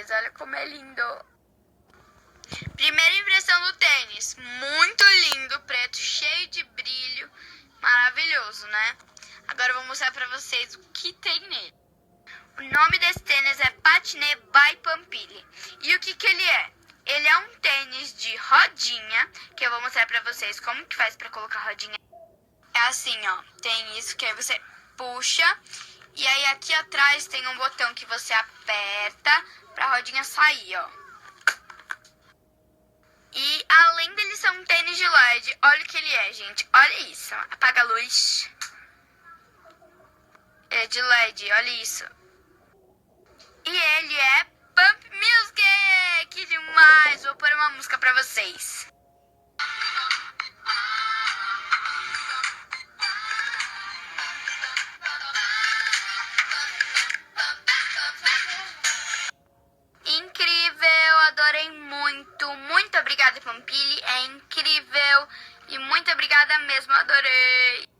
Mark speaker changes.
Speaker 1: vocês. Olha como é lindo. Primeira impressão do tênis. Muito lindo, preto, cheio de brilho. Maravilhoso, né? Agora eu vou mostrar pra vocês o que tem nele. O nome desse tênis é Patiné by Pampili. E o que ele é? Ele é um tênis de rodinha, que eu vou mostrar pra vocês como que faz pra colocar rodinha. É assim, ó. Tem isso que aí você puxa. E aí aqui atrás tem um botão que você aperta pra rodinha sair, ó. E além dele ser um tênis de LED, olha o que ele é, gente. Olha isso. Apaga a luz. É de LED, olha isso. E ele é Pump Music! Que demais! Vou pôr uma música pra vocês. Incrível! Adorei muito! Muito obrigada, Pampili! É incrível! E muito obrigada mesmo, adorei!